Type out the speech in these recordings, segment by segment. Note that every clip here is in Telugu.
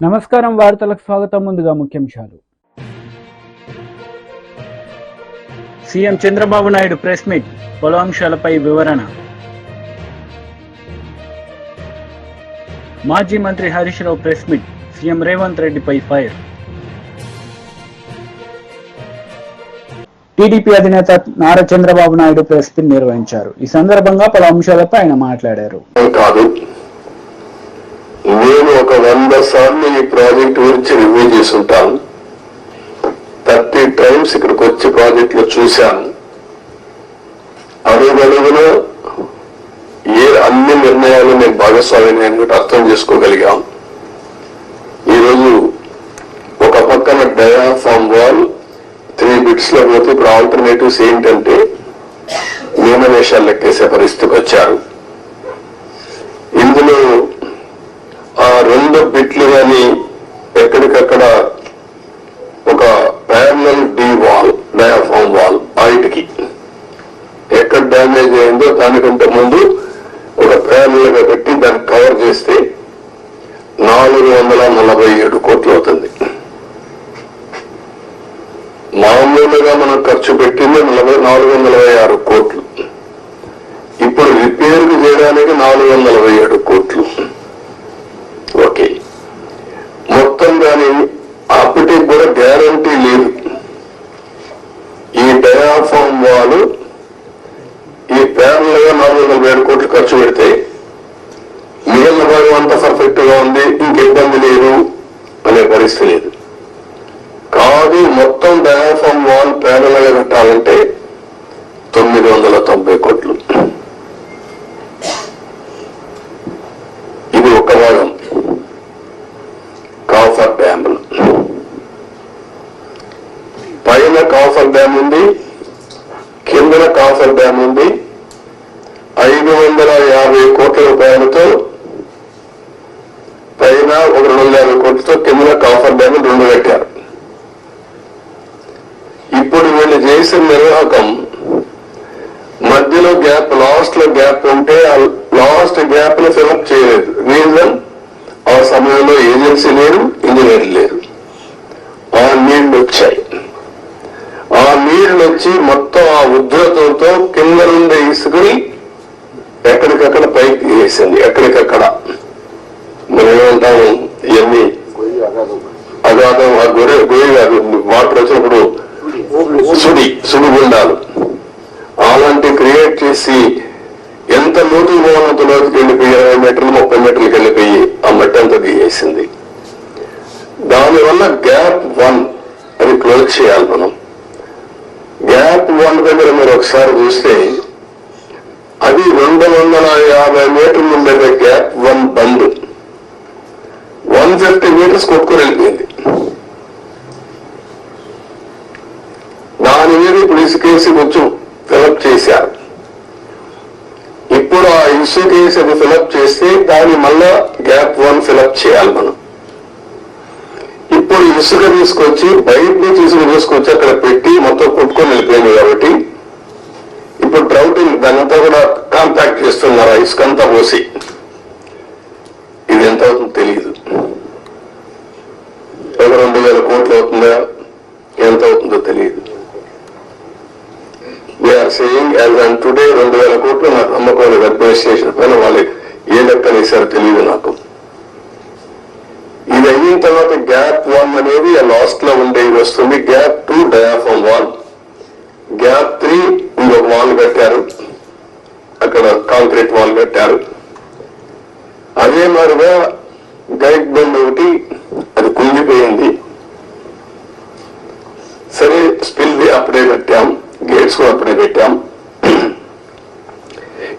నమస్కారం, వార్తలకు స్వాగతం. ముందుగా ముఖ్యాంశాలు. CM Chandrababu Naidu press meet, పలు అంశాలపై వివరణ. మాజీ మంత్రి Harish Rao press meet, CM Revanth రెడ్డిపై ఫైర్. టీడీపీ అధినేత నారా చంద్రబాబు నాయుడు ప్రెస్ మీట్ నిర్వహించారు. ఈ సందర్భంగా పలు అంశాలపై ఆయన మాట్లాడారు. నేను ఒక 100 సార్లు ఈ ప్రాజెక్ట్ గురించి రివ్యూ చేసుంటాను. 30 టైమ్స్ ఇక్కడికి వచ్చి ప్రాజెక్ట్ లో చూశాను. అడుగడుగున అన్ని నిర్ణయాలు నేను భాగస్వామిని అర్థం చేసుకోగలిగాం. ఈరోజు ఒక పక్కన డయాఫామ్ వాల్ 3 బిట్స్ లో పోతే ఇప్పుడు ఆల్టర్నేటివ్స్ ఏంటంటే నియమనిషాలు లెక్కేసే పరిస్థితికి వచ్చారు. ఇందులో ఆ 2 బిట్లు కానీ ఎక్కడికక్కడ ఒక parallel D wall, diaphragm wall బయటికి ఎక్కడ డ్యామేజ్ అయిందో దానికంటే ముందు ఒక ప్యారలల్ గా పెట్టి దాన్ని కవర్ చేస్తే 447 కోట్లు అవుతుంది. మామూలుగా మనం ఖర్చు పెట్టింది 446 కోట్లు. ఇప్పుడు రిపేర్ చేయడానికి 447 కోట్లు. ఓకే, మొత్తం దాని అప్పటికి కూడా గ్యారంటీ లేదు. ఈ డయాఫామ్ వాల్ ఈ ప్యారల్ గా 447 కోట్లు ఖర్చు పెడితే మిగిలిన భాగం అంతా పర్ఫెక్ట్ గా ఉంది, ఇంక ఇబ్బంది లేదు అనే పరిస్థితి లేదు. కాదు, మొత్తం డయాఫామ్ వాల్ ప్యారల్ గా కట్టాలంటే 990 కోట్లు. ఇది ఒక భాగం. కాఫర్ డ్యామ్, పైన కాఫర్ డ్యామ్ ఉంది, కిందన కాఫర్ డ్యామ్ ఉంది. 550 కోట్ల రూపాయలతో పైన ఒక 250 కోట్లతో కిందన కాఫర్ డ్యామ్ 2 కట్టారు. ఇప్పుడు వీళ్ళు చేసిన నిర్వాహకం మధ్యలో గ్యాప్, లాస్ట్ లో గ్యాప్ ఉంటే ఆ లాస్ట్ గ్యాప్ ను ఫిలప్ చేయలేదు. రీజన్, ఆ సమయంలో ఏజెన్సీ లేరు, ఇంజనీర్ లేరు. ఆ నీళ్లు వచ్చాయి. ఆ నీళ్లు వచ్చి మొత్తం ఆ ఉధృతంతో కింద నుండి ఇసుకుని ఎక్కడికక్కడ పైకి వేసింది. ఎక్కడికక్కడ మనం ఏమంటాము, ఇవన్నీ అగాధం, ఆ గొయ్యి కాదు, వాటర్ వచ్చినప్పుడు సుడిగుండాలు అలాంటి క్రియేట్ చేసి ఎంత లోతుకు పోవాలంత లోతుకి వెళ్ళిపోయి 20 మీటర్లు 30 మీటర్లకు వెళ్ళిపోయి ఆ మట్టి అంతా దిగేసింది. దానివల్ల గ్యాప్ 1 అది క్లోజ్ చేయాలి మనం. గ్యాప్ 1 దగ్గర మీరు ఒకసారి చూస్తే అది 250 మీటర్లు ఉండేది. గ్యాప్ 1 బంద్ 150 మీటర్స్ కొట్టుకుని వెళ్ళిపోయింది. దాని మీద ఇప్పుడు ఇసుకేసి కొంచెం ఫిలప్ చేశారు. ఇప్పుడు ఆ ఇసుకేసి అది ఫిలప్ చేస్తే దాన్ని మళ్ళా గ్యాప్ 1 ఫిలప్ చేయాలి మనం. ఇప్పుడు ఇసుక తీసుకొచ్చి బయట నుంచి ఇసుక తీసుకొచ్చి అక్కడ పెట్టి మొత్తం కొట్టుకొని వెళ్ళిపోయింది. కాబట్టి ఇప్పుడు డ్రౌటింగ్ దానంతా కూడా కాంపాక్ట్ చేస్తున్నారు. ఆ ఇసుక అంతా పోసి ఇది ఎంత అవుతుందో తెలియదు. 2,000 కోట్లు అవుతుందా, ఎంత అవుతుందో తెలియదు. సేయింగ్ యాజ్ ఆన్ టుడే 2,000 కోట్లు నాకు నమ్మకం లేదు. అడ్మినిస్ట్రేషన్ పైన వాళ్ళు ఏ లెక్కలు వేశారో తెలియదు నాకు. ఇది అయిన తర్వాత గ్యాప్ 1 అనేది లాస్ట్ లో ఉండేది వస్తుంది. గ్యాప్ 2 డయాఫామ్ వాల్, గ్యాప్ 3 ఇంకొక వాల్ కట్టారు, అక్కడ కాంక్రీట్ వాల్ కట్టారు. అదే మాదిరిగా గైడ్ బండ్ ఒకటి అది కుంగిపోయింది. సరే, స్పిల్ వే అప్పుడే కట్టాం, గేట్స్ కూడా అప్పుడే పెట్టాం.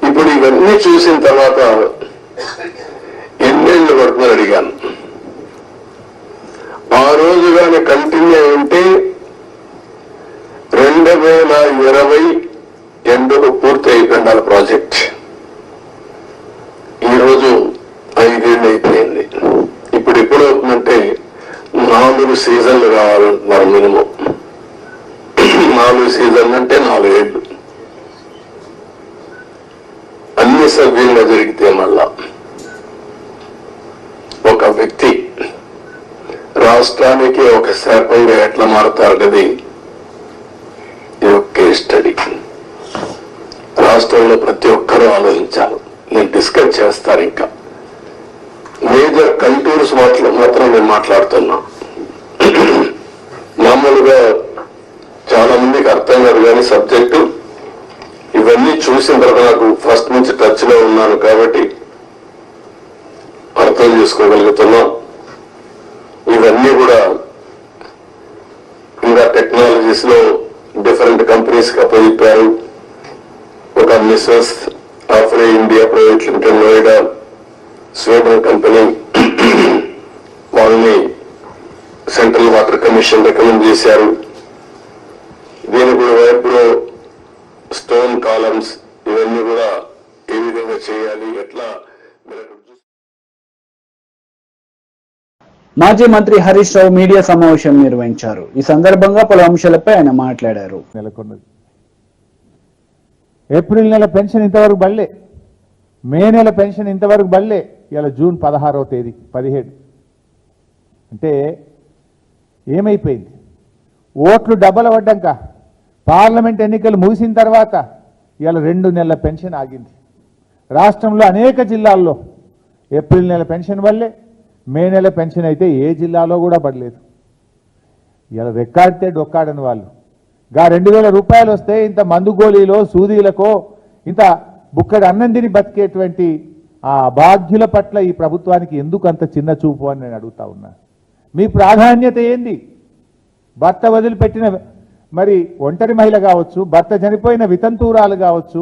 ఇప్పుడు ఇవన్నీ చూసిన తర్వాత ఎన్నేళ్లు పడుతుందని అడిగాను. ఆ రోజు కానీ కంటిన్యూ ఉంటే 2020 ఎండుకు పూర్తి అయిపోయింది ప్రాజెక్ట్. ఈరోజు 5 ఏళ్ళు అయిపోయింది. ఇప్పుడు ఎప్పుడు అవుతుందంటే 4 సీజన్లు కావాలంటున్నారు మినిమం. 4 సీజన్లు అంటే 4 ఏళ్ళు. అన్ని సవ్యంగా జరిగితే మళ్ళా ఒక వ్యక్తి రాష్ట్రానికి ఒక శాపంగా ఎట్లా మారుతారు అనేది ఇది ఒక కేస్ స్టడీ. రాష్ట్రంలో ప్రతి ఒక్కరూ ఆలోచించాలి. నేను డిస్కస్ చేస్తాను. ఇంకా మేజర్ కంటూర్స్ మాత్రం నేను మాట్లాడుతున్నా. మామూలుగా చాలా మందికి అర్థం కాదు కానీ సబ్జెక్టు ఇవన్నీ చూసిన తర్వాత నాకు ఫస్ట్ నుంచి టచ్ లో ఉన్నాను కాబట్టి అర్థం చేసుకోగలుగుతున్నాం. ఇవన్నీ కూడా ఇంకా టెక్నాలజీస్ లో డిఫరెంట్ కంపెనీస్ కి అప్పచెప్పారు. ఒక మిస్సెస్ ఆఫ్రే India private limited Noida Sweden company వాళ్ళని సెంట్రల్ వాటర్ కమిషన్ రికమెండ్ చేశారు. దీనికి కూడా వైబ్రో స్టోన్ కాలమ్స్ ఇవన్నీ కూడా ఏ విధంగా చేయాలి ఎట్లా మాజీ మంత్రి హరీష్ రావు మీడియా సమావేశం నిర్వహించారు. ఈ సందర్భంగా పలు అంశాలపై ఆయన మాట్లాడారు. నెలకొన్నది. ఏప్రిల్ నెల పెన్షన్ ఇంతవరకు బళ్ళే, మే నెల పెన్షన్ ఇంతవరకు బళ్ళే. ఇలా జూన్ 16వ తేదీ 17 అంటే ఏమైపోయింది? ఓట్లు డబ్బల పడ్డాక పార్లమెంట్ ఎన్నికలు ముగిసిన తర్వాత ఇలా 2 నెలల పెన్షన్ ఆగింది. రాష్ట్రంలో అనేక జిల్లాల్లో ఏప్రిల్ నెల పెన్షన్ వల్లే, మే నెల పెన్షన్ అయితే ఏ జిల్లాలో కూడా పడలేదు. ఇలా రెక్కాడితే డొక్కాడని వాళ్ళు 2000 రూపాయలు వస్తే ఇంత మందు గోళీలో సూదీలకో ఇంత బుక్కడి అన్నం తిని బతికేటువంటి ఆ అభాగ్యుల పట్ల ఈ ప్రభుత్వానికి ఎందుకు అంత చిన్న చూపు అని నేను అడుగుతా ఉన్నా. మీ ప్రాధాన్యత ఏంది? భర్త వదిలిపెట్టిన మరి ఒంటరి మహిళ కావచ్చు, భర్త చనిపోయిన వితంతువురాలు కావచ్చు,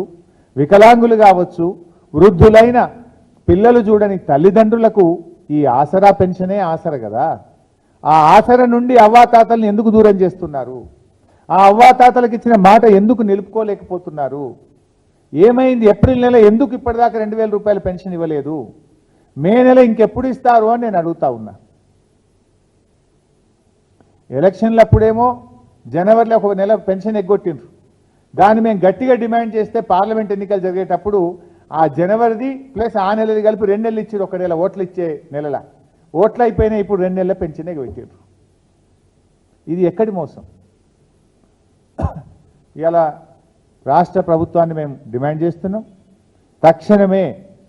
వికలాంగులు కావచ్చు, వృద్ధులైన పిల్లలు చూడని తల్లిదండ్రులకు ఈ ఆసరా పెన్షనే ఆసర కదా. ఆ ఆసర నుండి అవ్వాతాతల్ని ఎందుకు దూరం చేస్తున్నారు? ఆ అవ్వాతాతలకు ఇచ్చిన మాట ఎందుకు నిలుపుకోలేకపోతున్నారు? ఏమైంది? ఏప్రిల్ నెల ఎందుకు ఇప్పటిదాకా 2000 రూపాయల పెన్షన్ ఇవ్వలేదు? మే నెల ఇంకెప్పుడు ఇస్తారు అని నేను అడుగుతా ఉన్నా. ఎలక్షన్లప్పుడేమో జనవరిలో ఒక నెల పెన్షన్ ఎగ్గొట్టిండ్రు. దాన్ని మేము గట్టిగా డిమాండ్ చేస్తే పార్లమెంట్ ఎన్నికలు జరిగేటప్పుడు ఆ జనవరిది ప్లస్ ఆ నెలది కలిపి 2 నెలలు ఇచ్చారు. ఒక నెల ఓట్లు ఇచ్చే నెలల ఓట్లు అయిపోయినాయి. ఇప్పుడు 2 నెలల పెన్షన్ ఎగ్గొట్టారు. ఇది ఎక్కడి మోసం? ఇలా రాష్ట్ర ప్రభుత్వాన్ని మేము డిమాండ్ చేస్తున్నాం. తక్షణమే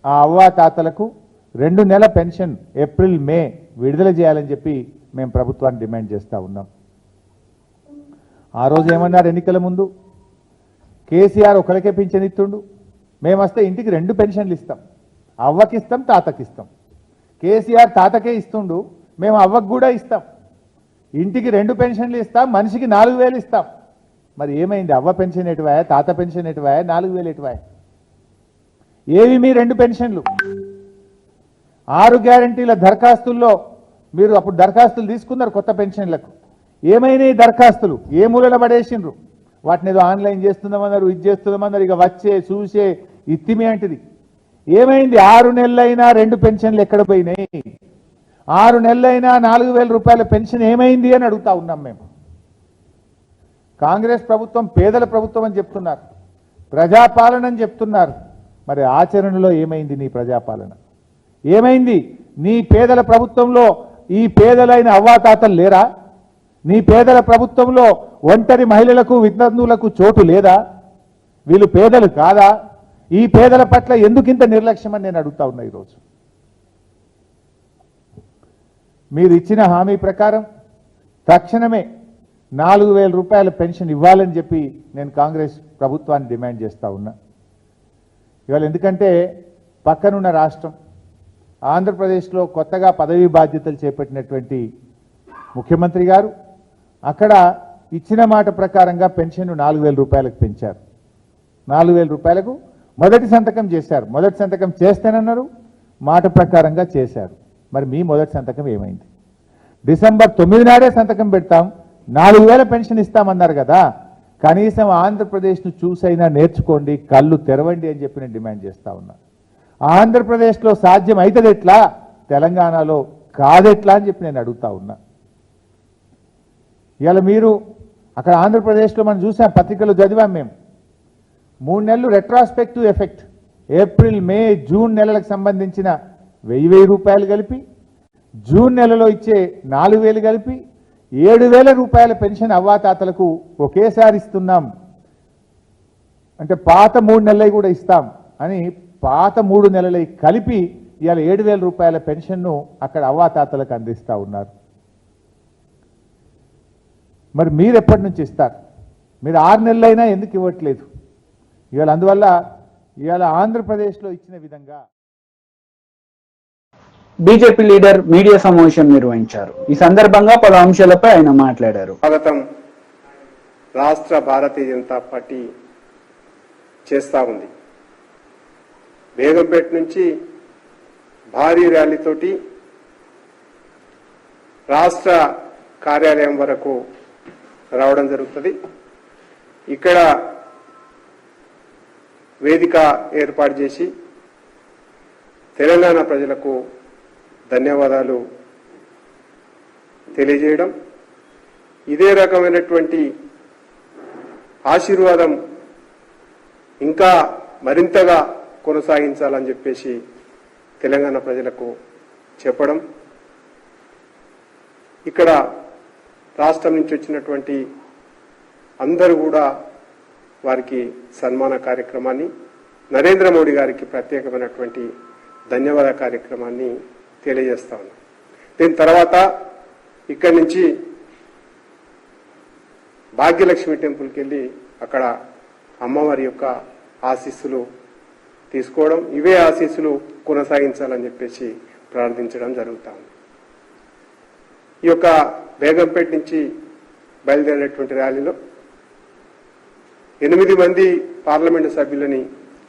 ఆ అవ్వాతాతలకు 2 నెలల పెన్షన్ ఏప్రిల్ మే విడుదల చేయాలని చెప్పి మేము ప్రభుత్వాన్ని డిమాండ్ చేస్తూ ఉన్నాం. ఆ రోజు ఏమన్నారు? ఎన్నికల ముందు కేసీఆర్ ఒకరికే పింఛన్ ఇస్తుండు, మేము వస్తే ఇంటికి 2 పెన్షన్లు ఇస్తాం, అవ్వకిస్తాం తాతకిస్తాం. కేసీఆర్ తాతకే ఇస్తుండు, మేము అవ్వకు కూడా ఇస్తాం. ఇంటికి 2 పెన్షన్లు ఇస్తాం, మనిషికి 4000 ఇస్తాం. మరి ఏమైంది? అవ్వ పెన్షన్ ఎటువాయా, తాత పెన్షన్ ఎటువాయా, 4000 ఎటువాయా? ఏవి మీ 2 పెన్షన్లు? 6 గ్యారంటీల దరఖాస్తుల్లో మీరు అప్పుడు దరఖాస్తులు తీసుకున్నారు కొత్త పెన్షన్లకు. ఏమైనా ఈ దరఖాస్తులు ఏ మూలన పడేసిండ్రు? వాటిని ఏదో ఆన్లైన్ చేస్తున్నామన్నారు, ఇది చేస్తున్నామన్నారు, ఇక వచ్చే చూసే ఇత్తిమి అంటిది. ఏమైంది? 6 నెలలైనా 2 పెన్షన్లు ఎక్కడ పోయినాయి? 6 నెలలైనా 4000 రూపాయల పెన్షన్ ఏమైంది అని అడుగుతా ఉన్నాం మేము. కాంగ్రెస్ ప్రభుత్వం పేదల ప్రభుత్వం అని చెప్తున్నారు, ప్రజాపాలన అని చెప్తున్నారు. మరి ఆచరణలో ఏమైంది నీ ప్రజాపాలన? ఏమైంది? నీ పేదల ప్రభుత్వంలో ఈ పేదలైన అవ్వాతాతలు లేరా? నీ పేదల ప్రభుత్వంలో ఒంటరి మహిళలకు వితంతువులకు చోటు లేదా? వీళ్ళు పేదలు కాదా? ఈ పేదల పట్ల ఎందుకింత నిర్లక్ష్యం అని నేను అడుగుతా ఉన్నా. ఈరోజు మీరు ఇచ్చిన హామీ ప్రకారం తక్షణమే 4000 రూపాయల పెన్షన్ ఇవ్వాలని చెప్పి నేను కాంగ్రెస్ ప్రభుత్వాన్ని డిమాండ్ చేస్తూ ఉన్నా. ఇవాళ ఎందుకంటే పక్కనున్న రాష్ట్రం ఆంధ్రప్రదేశ్లో కొత్తగా పదవీ బాధ్యతలు చేపట్టినటువంటి ముఖ్యమంత్రి గారు అక్కడ ఇచ్చిన మాట ప్రకారంగా పెన్షన్ 4000 రూపాయలకు పెంచారు. 4000 రూపాయలకు మొదటి సంతకం చేశారు. మొదటి సంతకం చేస్తేనన్నారు, మాట ప్రకారంగా చేశారు. మరి మీ మొదటి సంతకం ఏమైంది? డిసెంబర్ 9 నాడే సంతకం పెడతాం, 4000 పెన్షన్ ఇస్తామన్నారు కదా. కనీసం ఆంధ్రప్రదేశ్ను చూసైనా నేర్చుకోండి, కళ్ళు తెరవండి అని చెప్పి నేను డిమాండ్ చేస్తా ఉన్నా. ఆంధ్రప్రదేశ్లో సాధ్యం అవుతుంది ఎట్లా, తెలంగాణలో కాదెట్లా అని చెప్పి నేను అడుగుతా ఉన్నా. ఇవాళ మీరు అక్కడ ఆంధ్రప్రదేశ్లో మనం చూసాం, పత్రికలు చదివాం మేము. 3 నెలలు retrospective effect, April May June నెలలకు సంబంధించిన 1000 రూపాయలు కలిపి జూన్ నెలలో ఇచ్చే 4,000 కలిపి 7,000 రూపాయల పెన్షన్ అవ్వాతాతలకు ఒకేసారి ఇస్తున్నాం, అంటే పాత 3 నెలలు కూడా ఇస్తాం అని పాత 3 నెలలు కలిపి ఇవాళ 7,000 రూపాయల పెన్షన్ను అక్కడ అవ్వాతాతలకు అందిస్తూ ఉన్నారు. మరి మీరు ఎప్పటి నుంచి ఇస్తారు? మీరు 6 నెలలైనా ఎందుకు ఇవ్వట్లేదు? ఇవాళ అందువల్ల ఇవాళ ఆంధ్రప్రదేశ్లో ఇచ్చిన విధంగా బీజేపీ లీడర్ మీడియా సమావేశం నిర్వహించారు. ఈ సందర్భంగా పలు అంశాలపై ఆయన మాట్లాడారు. స్వాగతం రాష్ట్ర భారతీయ జనతా పార్టీ చేస్తా ఉంది. బేగంపేట నుంచి భారీ ర్యాలీతోటి రాష్ట్ర కార్యాలయం వరకు రావడం జరుగుతుంది. ఇక్కడ వేదిక ఏర్పాటు చేసి తెలంగాణ ప్రజలకు ధన్యవాదాలు తెలియజేయడం, ఇదే రకమైనటువంటి ఆశీర్వాదం ఇంకా మరింతగా కొనసాగించాలని చెప్పేసి తెలంగాణ ప్రజలకు చెప్పడం, ఇక్కడ రాష్ట్రం నుంచి వచ్చినటువంటి అందరూ కూడా వారికి సన్మాన కార్యక్రమాన్ని, నరేంద్ర మోడీ గారికి ప్రత్యేకమైనటువంటి ధన్యవాద కార్యక్రమాన్ని తెలియజేస్తా ఉన్నాం. దీని తర్వాత ఇక్కడి నుంచి భాగ్యలక్ష్మి టెంపుల్కి వెళ్ళి అక్కడ అమ్మవారి యొక్క ఆశీస్సులు తీసుకోవడం, ఇవే ఆశీస్సులు కొనసాగించాలని చెప్పేసి ప్రార్థించడం జరుగుతా ఉంది. ఈ యొక్క బేగంపేట నుంచి బయలుదేరినటువంటి ర్యాలీలో 8 మంది పార్లమెంటు సభ్యులని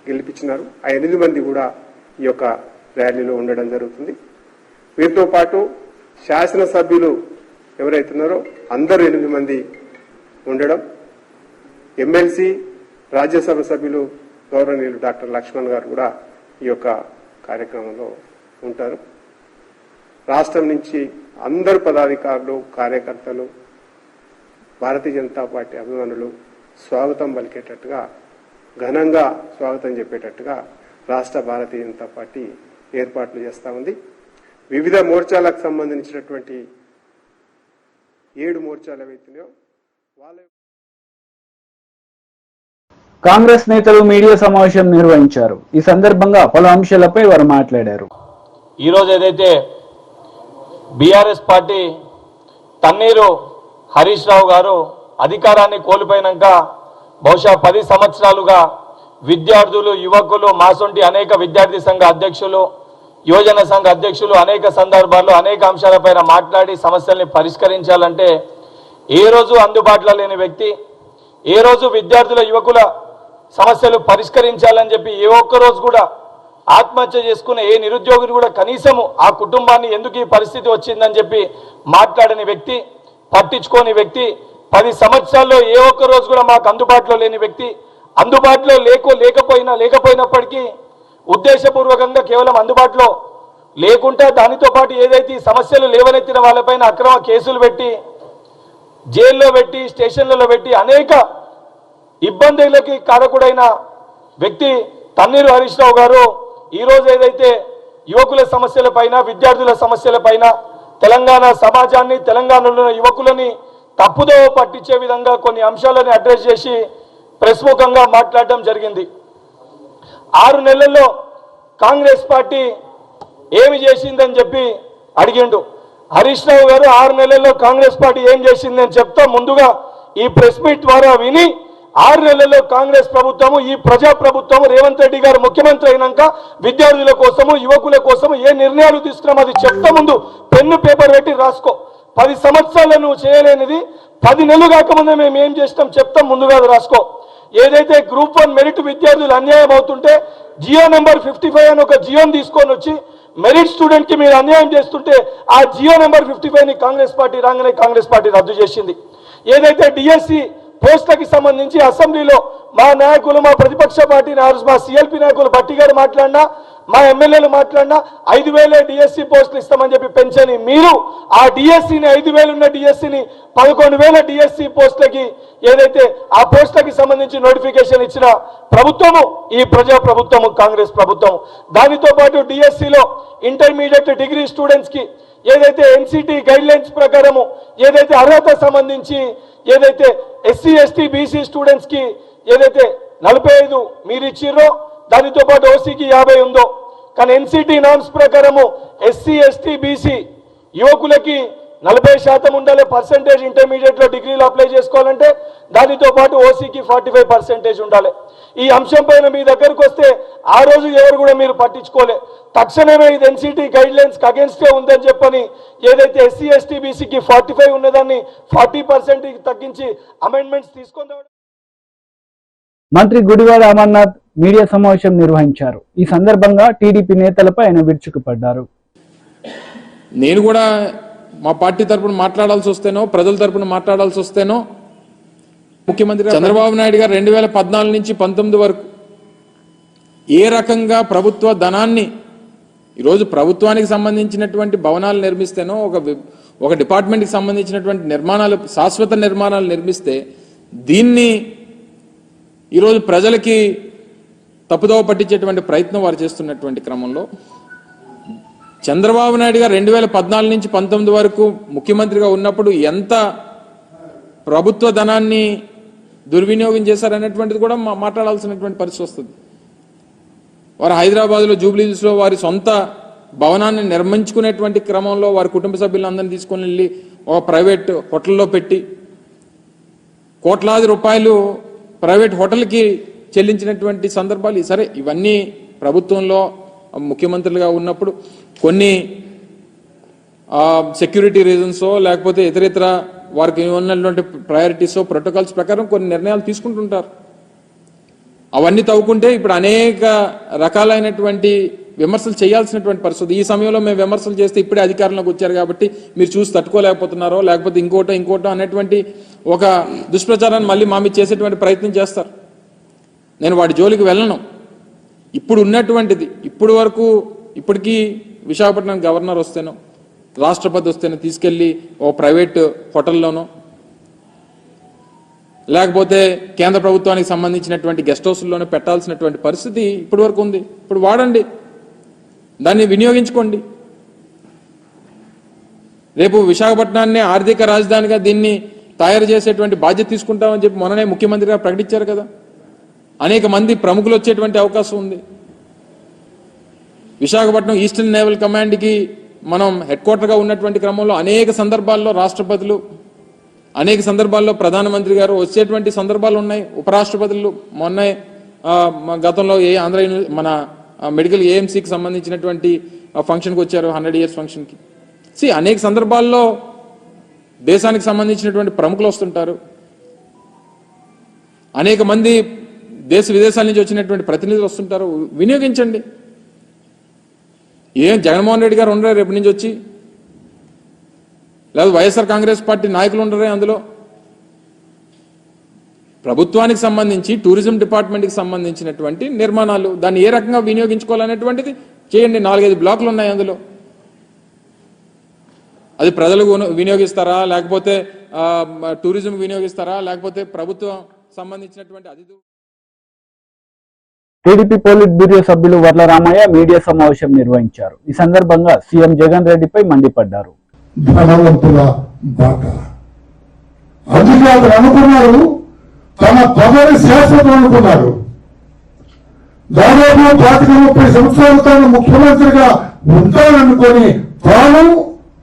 గెలిపించినారు. ఆ 8 మంది కూడా ఈ యొక్క ర్యాలీలో ఉండడం జరుగుతుంది. వీరితో పాటు శాసనసభ్యులు ఎవరైతున్నారో అందరూ 8 మంది ఉండడం, ఎమ్మెల్సీ రాజ్యసభ సభ్యులు గౌరవనీయులు డాక్టర్ లక్ష్మణ్ గారు కూడా ఈ యొక్క కార్యక్రమంలో ఉంటారు. రాష్ట్రం నుంచి అందరు పదాధికారులు, కార్యకర్తలు, భారతీయ జనతా పార్టీ అభిమానులు స్వాగతం పలికేటట్టుగా, ఘనంగా స్వాగతం చెప్పేటట్టుగా రాష్ట్ర భారతీయ జనతా పార్టీ ఏర్పాట్లు చేస్తా ఉంది. వివిధ మోర్చాలకు సంబంధించినటువంటి 7 మోర్చాలు ఏవైతున్నాయో వాళ్ళ కాంగ్రెస్ నేతలు మీడియా సమావేశం నిర్వహించారు. ఈ సందర్భంగా పలు అంశాలపై వారు మాట్లాడారు. ఈరోజు ఏదైతే బీఆర్ఎస్ పార్టీ తన్నీరు హరీష్ రావు గారు అధికారాన్ని కోల్పోయినాక బహుశా 10 సంవత్సరాలుగా విద్యార్థులు, యువకులు, మాసొంటి అనేక విద్యార్థి సంఘ అధ్యక్షులు, యువజన సంఘ అధ్యక్షులు అనేక సందర్భాల్లో అనేక అంశాలపైన మాట్లాడి సమస్యల్ని పరిష్కరించాలంటే ఏ రోజు అందుబాటులో లేని వ్యక్తి, ఏ రోజు విద్యార్థుల, యువకుల సమస్యలు పరిష్కరించాలని చెప్పి ఏ ఒక్క రోజు కూడా ఆత్మహత్య చేసుకునే ఏ నిరుద్యోగిని కూడా కనీసము ఆ కుటుంబాన్ని ఎందుకు ఈ పరిస్థితి వచ్చిందని చెప్పి మాట్లాడని వ్యక్తి, పట్టించుకోని వ్యక్తి, 10 సంవత్సరాల్లో ఏ ఒక్క రోజు కూడా మాకు అందుబాటులో లేని వ్యక్తి, అందుబాటులో లేకపోయినప్పటికీ ఉద్దేశపూర్వకంగా కేవలం అందుబాటులో లేకుండా దానితో పాటు ఏదైతే ఈ సమస్యలు లేవనెత్తిన వాళ్ళపైన అక్రమ కేసులు పెట్టి, జైల్లో పెట్టి, స్టేషన్లలో పెట్టి అనేక ఇబ్బందులకి కారకుడైన వ్యక్తి తన్నీరు హరీష్ రావు గారు ఈరోజు ఏదైతే యువకుల సమస్యలపైన, విద్యార్థుల సమస్యలపైన, తెలంగాణ సమాజాన్ని, తెలంగాణలో యువకులని తప్పుదో పట్టించే విధంగా కొన్ని అంశాలను అడ్రస్ చేసి ప్రెస్ ముఖంగా మాట్లాడడం జరిగింది. 6 నెలల్లో కాంగ్రెస్ పార్టీ ఏమి చేసిందని చెప్పి అడిగిండు. హరీష్ రావు గారు 6 నెలల్లో కాంగ్రెస్ పార్టీ ఏం చేసిందని చెప్తా ముందుగా ఈ ప్రెస్ మీట్ ద్వారా విని 6 నెలల్లో కాంగ్రెస్ ప్రభుత్వము, ఈ ప్రజా ప్రభుత్వము, రేవంత్ రెడ్డి గారు ముఖ్యమంత్రి అయినాక విద్యార్థుల కోసము, యువకుల కోసము ఏ నిర్ణయాలు తీసుకున్నామో అది చెప్తా ముందు పెన్ను పేపర్ పెట్టి రాసుకో. 10 సంవత్సరాలు నువ్వు చేయలేనిది 10 నెలలు కాకముందే మేము ఏం చేస్తాం చెప్తాం, ముందుగా రాసుకో. ఏదైతే గ్రూప్ 1 మెరిట్ విద్యార్థులు అన్యాయం అవుతుంటే జియో నెంబర్ 55 అని ఒక జియోని తీసుకొని వచ్చి మెరిట్ స్టూడెంట్ కి మీరు అన్యాయం చేస్తుంటే ఆ జియో నెంబర్ 55 ని కాంగ్రెస్ పార్టీ రాగానే కాంగ్రెస్ పార్టీ రద్దు చేసింది. ఏదైతే డిఎస్సి పోస్టులకి సంబంధించి అసెంబ్లీలో మా నాయకులు, మా ప్రతిపక్ష పార్టీ నాయకులు, మా సిఎల్పి నాయకులు భట్టి గారు మాట్లాడినా, మా ఎమ్మెల్యేలు మాట్లాడినా 5,000 డిఎస్సి పోస్టులు ఇస్తామని చెప్పి పెంచని మీరు ఆ డిఎస్సిని 5,000 ఉన్న డిఎస్సిని 11,000 డిఎస్సి పోస్టులకి ఏదైతే ఆ పోస్టులకి సంబంధించి నోటిఫికేషన్ ఇచ్చిన ప్రభుత్వము ఈ ప్రజా ప్రభుత్వము, కాంగ్రెస్ ప్రభుత్వం. దానితో పాటు డిఎస్సిలో ఇంటర్మీడియట్, డిగ్రీ స్టూడెంట్స్ కి ఏదైతే ఎన్సిటి గైడ్ లైన్స్ ప్రకారము ఏదైతే అర్హత సంబంధించి ఏదైతే ఎస్సీ ఎస్టీ బీసీ స్టూడెంట్స్ కి ఏదైతే 45 మీరు ఇచ్చిర్రో దానితో పాటు ఓసీకి 50 ఉందో, కానీ ఎన్సిటి నామ్స్ ప్రకారము ఎస్సీ ఎస్టీ బీసీ యువకులకి 40% ఉండాలి పర్సెంటేజ్ ఇంటర్మీడియట్ లో డిగ్రీలు అప్లై చేసుకోవాలంటే, దానితో పాటు ఓసీకి 45% ఉండాలి. ఈ అంశం పైన మీ దగ్గరకు వస్తే ఆ రోజు ఎవరు కూడా మీరు పట్టించుకోలే. తక్షణమే ఇది ఎన్సిటి గైడ్ లైన్స్ కి అగేన్స్టే ఉందని చెప్పని ఏదైతే ఎస్సీ ఎస్టీ బీసీకి 45 ఉన్నదాన్ని 40% తగ్గించి అమెండ్మెంట్స్ తీసుకొని మంత్రి గుడివాడ అమర్నాథ్ మీడియా సమావేశం నిర్వహించారు. ఈ సందర్భంగా టీడీపీ నేతలపై ఆయన విరుచుకుపడ్డారు. నేను కూడా మా పార్టీ తరపున మాట్లాడాల్సి వస్తేనో ప్రజల తరపున మాట్లాడాల్సి వస్తేనో ముఖ్యమంత్రి చంద్రబాబు నాయుడు గారు 2014 నుంచి 19 వరకు ఏ రకంగా ప్రభుత్వ ధనాన్ని ఈరోజు ప్రభుత్వానికి సంబంధించినటువంటి భవనాలు నిర్మిస్తేనో ఒక డిపార్ట్మెంట్కి సంబంధించినటువంటి నిర్మాణాలు శాశ్వత నిర్మాణాలు నిర్మిస్తే దీన్ని ఈరోజు ప్రజలకి తప్పుదోవ పట్టించేటువంటి ప్రయత్నం వారు చేస్తున్నటువంటి క్రమంలో చంద్రబాబు నాయుడు గారు 2014 నుంచి 19 వరకు ముఖ్యమంత్రిగా ఉన్నప్పుడు ఎంత ప్రభుత్వ ధనాన్ని దుర్వినియోగం చేశారనేటువంటిది కూడా మాట్లాడాల్సినటువంటి పరిస్థితి వస్తుంది. వారు హైదరాబాద్లో జూబ్లీహిల్స్లో వారి సొంత భవనాన్ని నిర్మించుకునేటువంటి క్రమంలో వారి కుటుంబ సభ్యులందరినీ తీసుకొని వెళ్ళి ఒక ప్రైవేట్ హోటల్లో పెట్టి కోట్లాది రూపాయలు ప్రైవేట్ హోటల్కి చెల్లించినటువంటి సందర్భాలు సరే, ఇవన్నీ ప్రభుత్వంలో ముఖ్యమంత్రులుగా ఉన్నప్పుడు కొన్ని సెక్యూరిటీ రీజన్సో లేకపోతే ఇతర వారికి ఉన్నటువంటి ప్రయారిటీసో ప్రోటోకాల్స్ ప్రకారం కొన్ని నిర్ణయాలు తీసుకుంటుంటారు. అవన్నీ తవ్వుకుంటే ఇప్పుడు అనేక రకాలైనటువంటి విమర్శలు చేయాల్సినటువంటి పరిస్థితి. ఈ సమయంలో మేము విమర్శలు చేస్తే ఇప్పుడే అధికారంలోకి వచ్చారు కాబట్టి మీరు చూసి తట్టుకోలేకపోతున్నారో లేకపోతే ఇంకోటో అనేటువంటి ఒక దుష్ప్రచారాన్ని మళ్ళీ మా మీద చేసేటువంటి ప్రయత్నం చేస్తారు. నేను వాటి జోలికి వెళ్ళను. ఇప్పుడు ఉన్నటువంటిది ఇప్పటికీ విశాఖపట్నం గవర్నర్ వస్తేనో రాష్ట్రపతి వస్తేనో తీసుకెళ్లి ఓ ప్రైవేట్ హోటల్లోనో లేకపోతే కేంద్ర ప్రభుత్వానికి సంబంధించినటువంటి గెస్ట్ హౌస్లోనే పెట్టాల్సినటువంటి పరిస్థితి ఇప్పటి వరకు ఉంది. ఇప్పుడు వాడండి, దాన్ని వినియోగించుకోండి. రేపు విశాఖపట్నాన్ని ఆర్థిక రాజధానిగా దీన్ని తయారు చేసేటువంటి బాధ్యత తీసుకుంటామని చెప్పి మొన్ననే ముఖ్యమంత్రిగా ప్రకటించారు కదా. అనేక మంది ప్రముఖులు వచ్చేటువంటి అవకాశం ఉంది. విశాఖపట్నం ఈస్టర్న్ నేవల్ కమాండ్కి మనం హెడ్ క్వార్టర్గా ఉన్నటువంటి క్రమంలో అనేక సందర్భాల్లో రాష్ట్రపతులు, అనేక సందర్భాల్లో ప్రధానమంత్రి గారు వచ్చేటువంటి సందర్భాలు ఉన్నాయి. ఉపరాష్ట్రపతులు మొన్న గతంలో మన మెడికల్ ఏఎంసీకి సంబంధించినటువంటి ఫంక్షన్కి వచ్చారు, 100 years ఫంక్షన్కి. అనేక సందర్భాల్లో దేశానికి సంబంధించినటువంటి ప్రముఖులు వస్తుంటారు. అనేక మంది దేశ విదేశాల నుంచి వచ్చినటువంటి ప్రతినిధులు వస్తుంటారు. వినియోగించండి. జగన్మోహన్ రెడ్డి గారు ఉండరు రేపు నుంచి వచ్చి, లేదా వైఎస్ఆర్ కాంగ్రెస్ పార్టీ నాయకులు ఉండరే అందులో. ప్రభుత్వానికి సంబంధించి టూరిజం డిపార్ట్మెంట్కి సంబంధించినటువంటి నిర్మాణాలు దాన్ని ఏ రకంగా వినియోగించుకోవాలనేటువంటిది చేయండి. 4-5 బ్లాకులు ఉన్నాయి అందులో. అది ప్రజలకు వినియోగిస్తారా లేకపోతే టూరిజం వినియోగిస్తారా లేకపోతే ప్రభుత్వం సంబంధించినటువంటి అది. టీడీపీ పోలిట్ బ్యూరో సభ్యులు వర్ల రామయ్య మీడియా సమావేశం నిర్వహించారు. ఈ సందర్భంగా సీఎం జగన్ రెడ్డిపై మండిపడ్డారు. ధనవంతుల బాట అధికారులు అనుకున్నారు, తమ పదవి శాశ్వతం అనుకున్నారు. దాదాపు 25-30 సంవత్సరాలు తాను ముఖ్యమంత్రిగా ఉంటాననుకొని తాను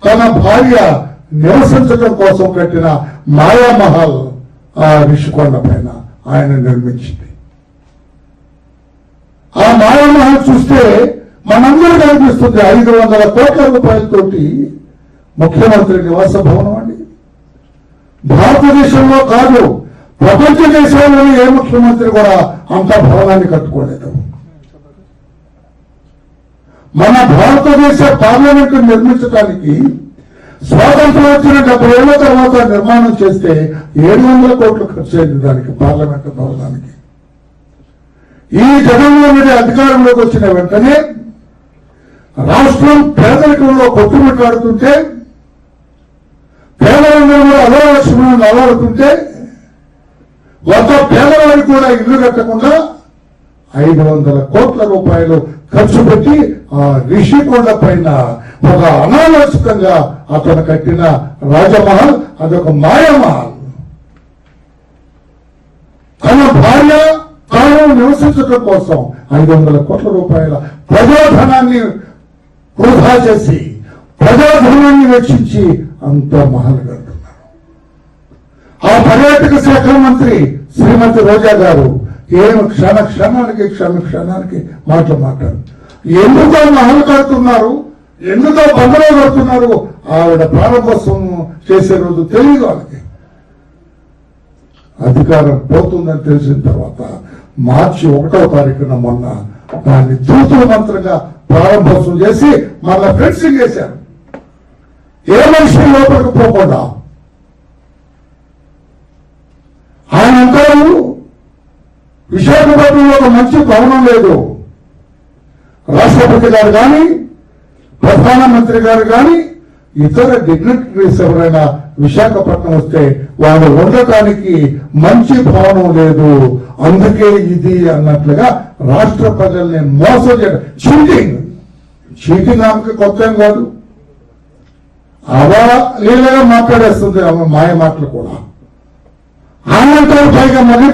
తన భార్య నివసించడం కోసం కట్టిన మాయామహల్ ఆ రిషికొండ పైన ఆయన నిర్మించింది. ఆ మాయామహల్ చూస్తే మనందరికీ అనిపిస్తుంది 500 కోట్ల రూపాయలతోటి ముఖ్యమంత్రి నివాస భవనం అండి. భారతదేశంలో కాదు, ప్రపంచ దేశాల్లోని ఏ ముఖ్యమంత్రి కూడా అంత భవనాన్ని కట్టుకోలేదు. మన భారతదేశ పార్లమెంటు నిర్మించడానికి స్వాతంత్రం వచ్చిన 70 ఏళ్ల తర్వాత నిర్మాణం చేస్తే 700 కోట్లు ఖర్చు అయింది దానికి, పార్లమెంటు భవనానికి. ఈ జగన్మోహన్ రెడ్డి అధికారంలోకి వచ్చిన వెంటనే రాష్ట్రం పేదరికంలో కొట్టుమిట్టాడుతుంటే, పేదలందరూ అలవలక్ష్మణులు అలవాడుతుంటే ఒక పేదవాడికి కూడా ఇల్లు కట్టకుండా 500 కోట్ల రూపాయలు ఖర్చు పెట్టి ఆ రిషికొండ పైన ఒక అనాలోచితంగా అతను కట్టిన రాజమహల్ అదొక మాయమహల్. తన భార్య తాను నివసించడం కోసం 500 కోట్ల రూపాయల ప్రజాధనాన్ని వృధా చేసి ప్రజాధనాన్ని వెచ్చించి అంత మహల్ కడుతున్నారు. ఆ పర్యాటక శాఖ మంత్రి శ్రీమతి రోజా గారు క్షణానికి మాట్లాడు ఎందుకో మహల్ కడుతున్నారు, ఎందుకో బందలో కడుతున్నారు, ఆవిడ ప్రారంభోత్సవం చేసే రోజు తెలియదు వాళ్ళకి. అధికారం పోతుందని తెలిసిన తర్వాత మార్చి 1వ తారీఖున మొన్న దాన్ని తూతుల మంత్రంగా ప్రారంభోత్సవం చేసి మళ్ళా ఫెన్సింగ్ చేశారు. ఏ మనిషి లోపలికి పోకుండా. ఆయన అంటారు విశాఖపట్నంలో ఒక మంచి భవనం లేదు, రాష్ట్రపతి గారు కానీ ప్రధానమంత్రి గారు కానీ ఇతర డిగ్నిటరీస్ ఎవరైనా విశాఖపట్నం వస్తే వాళ్ళు ఉండటానికి మంచి భవనం లేదు, అందుకే ఇది అన్నట్లుగా రాష్ట్ర ప్రజల్ని మోసం చేయడం. చీటింగ్ ఆమెకి కొత్త ఏం కాదు, అవలీలగా మాట్లాడేస్తుంది ఆమె మాయ మాటలు కూడా. ఆయన అంటారు పైగా మళ్ళీ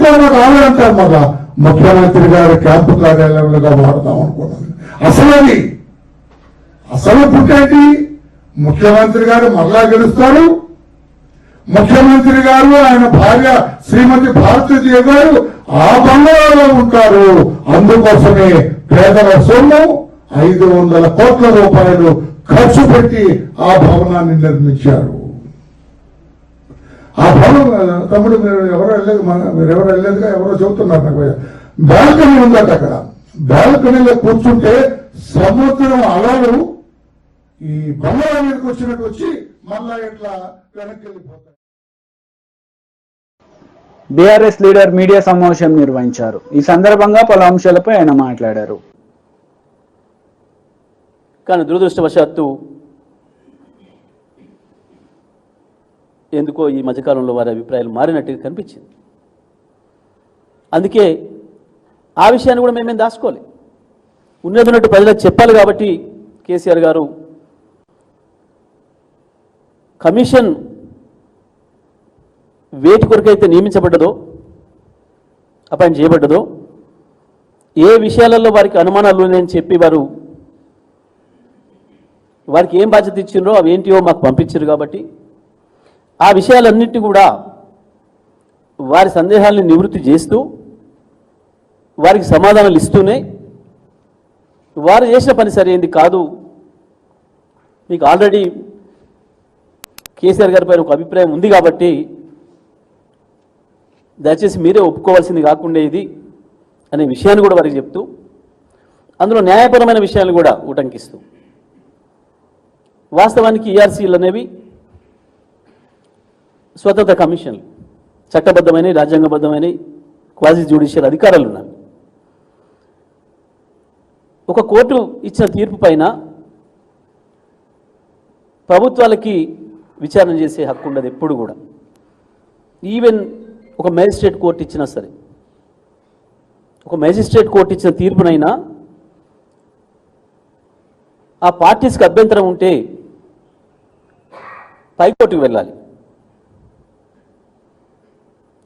ఆవిడంటారు మళ్ళా ముఖ్యమంత్రి గారి క్యాంపు కార్యాలయంలో వాడదాం అనుకున్నది. అసలు పుట్టేంటి, ముఖ్యమంత్రి గారు మరలా గెలుస్తారు, ముఖ్యమంత్రి గారు ఆయన భార్య శ్రీమతి భారతీదేవి గారు ఆ బంగాళాలో ఉంటారు. అందుకోసమే పేదల సొమ్ము 500 కోట్ల రూపాయలు ఖర్చు పెట్టి ఆ భవనాన్ని నిర్మించారు. ఆ భవనం తమ్ముడు మీరు ఎవరు వెళ్ళలేదుగా ఎవరో చెబుతున్నారు నాకు. బాల్కనీ ఉందట అక్కడ. బాల్కనీలో కూర్చుంటే సముద్రం అలలు ఈ బంగాళా మీదకి వచ్చినట్టు వచ్చి మళ్ళా ఇట్లా వెనక్కి వెళ్ళిపోతాయి. బీఆర్ఎస్ లీడర్ మీడియా సమావేశం నిర్వహించారు. ఈ సందర్భంగా పలు అంశాలపై ఆయన మాట్లాడారు. కానీ దురదృష్టవశాత్తు ఎందుకో ఈ మధ్యకాలంలో వారి అభిప్రాయాలు మారినట్టుగా కనిపించింది. అందుకే ఆ విషయాన్ని కూడా మేమేం దాచుకోవాలి, ఉన్నట్టు ప్రజలకు చెప్పాలి. కాబట్టి కేసీఆర్ గారు కమిషన్ వేటి కొరకైతే నియమించబడ్డదో, అపాయింట్ చేయబడ్డదో, ఏ విషయాలలో వారికి అనుమానాలు ఉన్నాయని చెప్పి వారికి ఏం బాధ్యత ఇచ్చిండ్రో అవి ఏంటివో మాకు పంపించారు. కాబట్టి ఆ విషయాలన్నింటినీ కూడా వారి సందేహాలను నివృత్తి చేస్తూ వారికి సమాధానాలు ఇస్తూనే వారు చేసిన పని సరైంది కాదు, మీకు ఆల్రెడీ కేసీఆర్ గారి పైన ఒక అభిప్రాయం ఉంది కాబట్టి దయచేసి మీరే ఒప్పుకోవాల్సింది కాకుండా ఇది అనే విషయాన్ని కూడా వారికి చెప్తూ అందులో న్యాయపరమైన విషయాలు కూడా ఉటంకిస్తూ, వాస్తవానికి ఈఆర్సీలు అనేవి స్వతంత్ర కమిషన్లు, చట్టబద్ధమైన రాజ్యాంగబద్ధమైన క్వాజీ జ్యుడిషియల్ అధికారాలు ఉన్నాయి. ఒక కోర్టు ఇచ్చిన తీర్పు పైన ప్రభుత్వాలకి విచారణ చేసే హక్కు ఉండదు ఎప్పుడు కూడా. ఈవెన్ ఒక మేజిస్ట్రేట్ కోర్టు ఇచ్చినా సరే, ఒక మేజిస్ట్రేట్ కోర్టు ఇచ్చిన తీర్పునైనా ఆ పార్టీస్కి అభ్యంతరం ఉంటే పైకోర్టుకు వెళ్ళాలి.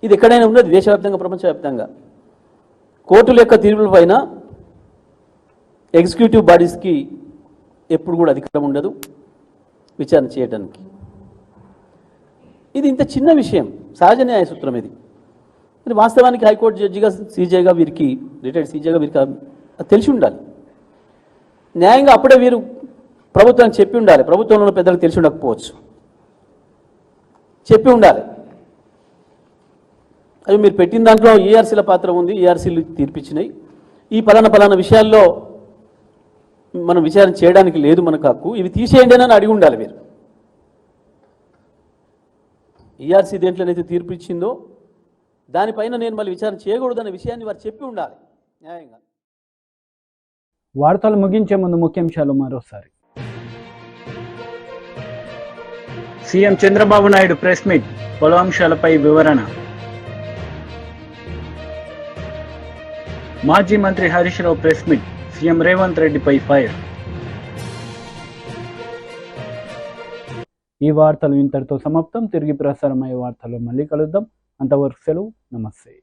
ఇది ఎక్కడైనా ఉన్నది, దేశవ్యాప్తంగా ప్రపంచవ్యాప్తంగా. కోర్టుల యొక్క తీర్పుల పైన ఎగ్జిక్యూటివ్ బాడీస్కి ఎప్పుడు కూడా అధికారం ఉండదు విచారణ చేయడానికి. ఇది ఇంత చిన్న విషయం, సహజ న్యాయ సూత్రం ఇది. మరి వాస్తవానికి హైకోర్టు జడ్జిగా సీజేగా వీరికి, రిటైర్డ్ సీజేగా వీరికి తెలిసి ఉండాలి. న్యాయంగా అప్పుడే వీరు ప్రభుత్వానికి చెప్పి ఉండాలి. ప్రభుత్వంలో పెద్దలకు తెలిసి ఉండకపోవచ్చు, చెప్పి ఉండాలి. అవి మీరు పెట్టిన దాంట్లో ఈఆర్సీల పాత్ర ఉంది, ఈఆర్సీలు తీర్పిచ్చినాయి, ఈ పలానా విషయాల్లో మనం విచారణ చేయడానికి లేదు మనకు హక్కు, ఇవి తీసేయండి అని అడిగి ఉండాలి మీరు. ఈఆర్సీ దేంట్లోనైతే తీర్పు ఇచ్చిందో దానిపైన నేను మళ్ళీ విచారణ చేయకూడదనే విషయాన్ని వారు చెప్పి ఉండాలి న్యాయంగా. వార్తలు ముగించే ముందు ముఖ్యాంశాలు మరోసారి. CM Chandrababu Naidu press meet, పలు అంశాలపై వివరణ. మాజీ మంత్రి Harish Rao press meet, CM Revanth రెడ్డిపై ఫైర్. ఈ వార్తలు ఇంతటితో సమాప్తం. తిరిగి ప్రసారమయ్యే వార్తల్లో మళ్ళీ కలుద్దాం. అంతవరకు సెలవు. నమస్తే.